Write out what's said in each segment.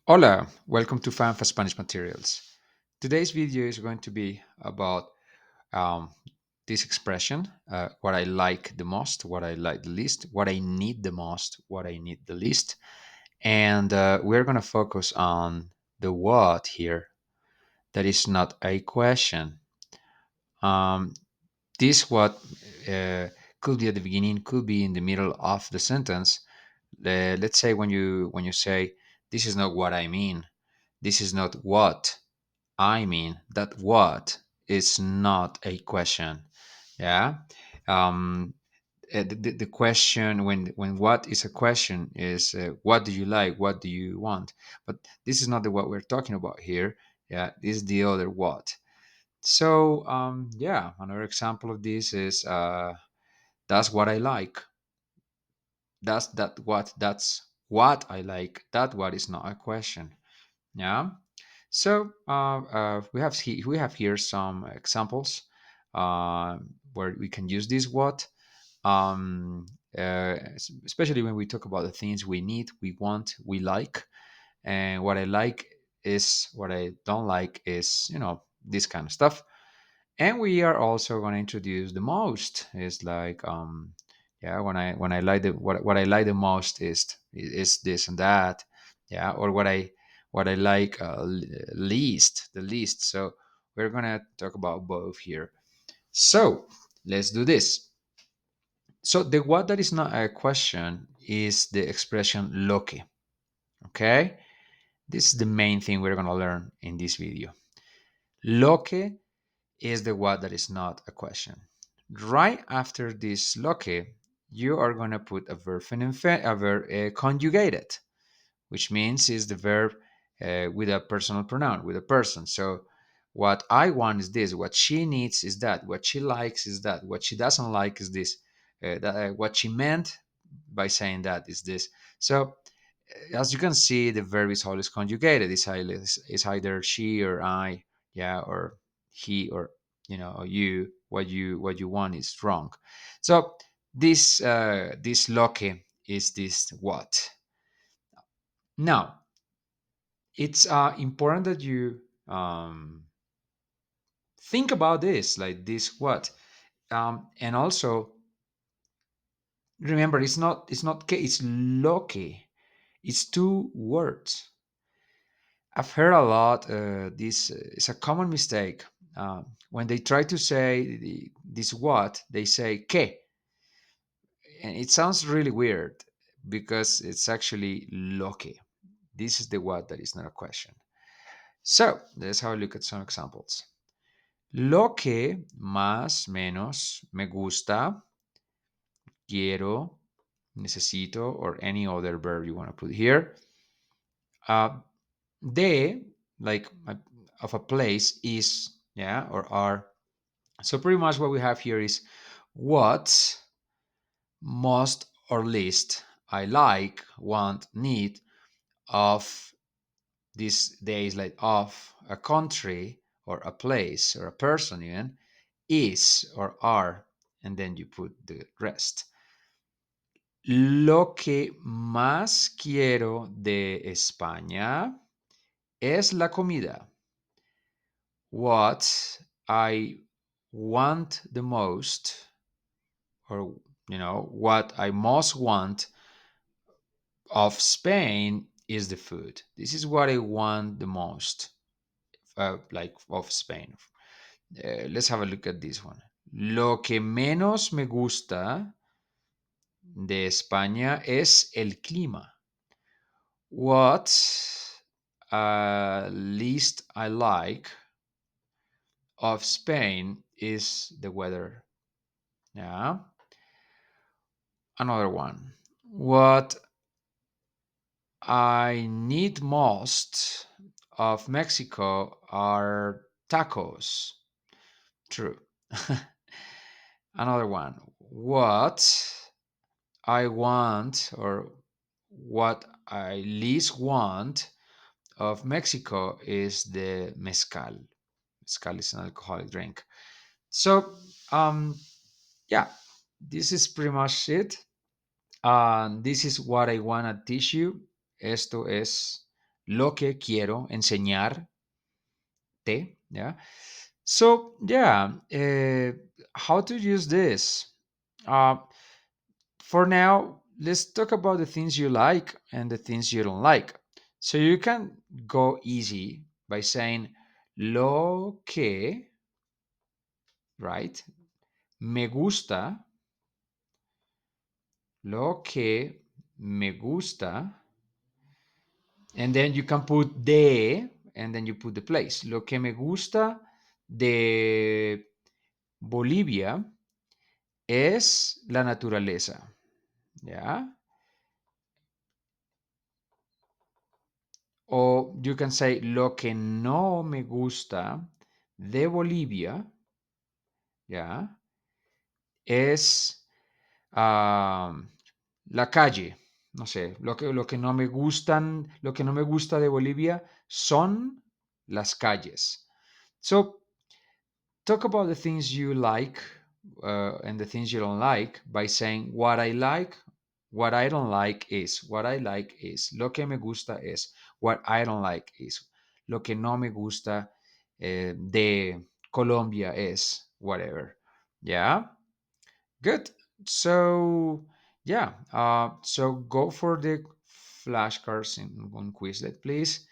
Hola, welcome to Fan for Spanish Materials. Today's video is going to be about um, this expression, what I like the most, what I like the least, what I need the most, what I need the least. And we're going to focus on the what here. That is not a question. Um, this what uh, could be at the beginning, could be in the middle of the sentence. Let's say when you say, this is not what I mean, this is not what I mean, that what is not a question. Yeah. Um, the question when what is a question is what do you like, what do you want, but this is not the what we're talking about here. Yeah, this is the other what. So yeah, another example of this is that's what I like. That's what I like. That what is not a question. Yeah. So we have here some examples where we can use this what, especially when we talk about the things we need, we want, we like, and what I like is what I don't like is this kind of stuff. And we are also going to introduce the most. It's like yeah, when I like what I like the most is this and that. Yeah, or what I like least, the least. So we're gonna talk about both here. So let's do this. So the what that is not a question is the expression loque. Okay, this is the main thing we're gonna learn in this video. Loque is the what that is not a question. Right after this loque, you are going to put a verb a verb conjugated, which means is the verb with a personal pronoun, with a person. So what I want is this, what she needs is that, what she likes is that, what she doesn't like is this, what she meant by saying that is this. So as you can see, the verb is always conjugated. It's either she or I, yeah, or he or or you. What you want is wrong. So this loque is this what. Now it's important that you think about this, like this what, and also remember it's not it's loque. It's two words. I've heard a lot. This is a common mistake. When they try to say this what, they say que, and it sounds really weird because it's actually loque. This is the what that is not a question. So let's have a look at some examples. Lo que más menos me gusta, quiero, necesito, or any other verb you want to put here. Uh, de, like of a place, is, yeah, or are. So pretty much what we have here is what most or least I like, want, need of these days, like of a country or a place or a person even, is or are, and then you put the rest. Lo que más quiero de España es la comida. What I want the most, or what I most want of Spain is the food. This is what I want the most, like of Spain. Let's have a look at this one. Lo que menos me gusta de España es el clima. What least I like of Spain is the weather. Yeah. Another one. What I need most of Mexico are tacos. True. Another one. What I want, or what I least want of Mexico, is the mezcal. Mezcal is an alcoholic drink. So, yeah, this is pretty much it. This is what I want to teach you. Esto es lo que quiero enseñarte. Yeah. So yeah, how to use this? Uh, for now, let's talk about the things you like and the things you don't like. So you can go easy by saying lo que, right? Me gusta, lo que me gusta, and then you can put de, and then you put the place. Lo que me gusta de Bolivia es la naturaleza, ¿ya? O you can say lo que no me gusta de Bolivia, ¿ya? Es la calle. No sé, lo que no me gustan, lo que no me gusta de Bolivia son las calles. So talk about the things you like and the things you don't like by saying what I like, what I don't like is, what I like is, lo que me gusta es, what I don't like is, lo que no me gusta de Colombia es, whatever. Yeah, good. So yeah, so go for the flashcards in one Quizlet, please.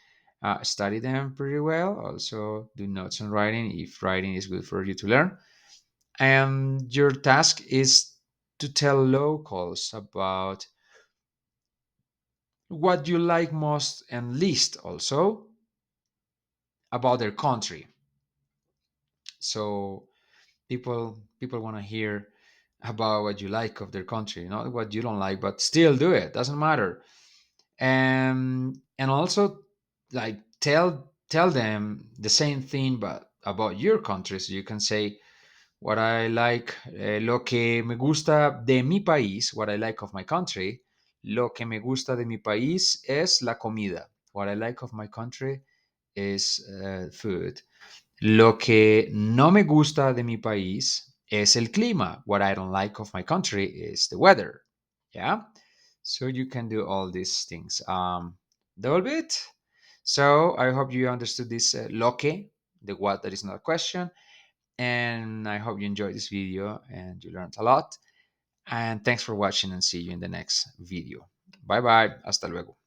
Study them pretty well. Also, do notes on writing if writing is good for you to learn. And your task is to tell locals about what you like most and least, also about their country. So people want to hear about what you like of their country, not what you don't like, but still do it. Doesn't matter. And also like tell them the same thing but about your country. So you can say what I like, lo que me gusta de mi país, what I like of my country. Lo que me gusta de mi país es la comida. What I like of my country is food. Lo que no me gusta de mi país es el clima. What I don't like of my country is the weather. Yeah. So you can do all these things. That will be it. So I hope you understood this lo que, the what that is not a question. And I hope you enjoyed this video and you learned a lot. And thanks for watching and see you in the next video. Bye bye. Hasta luego.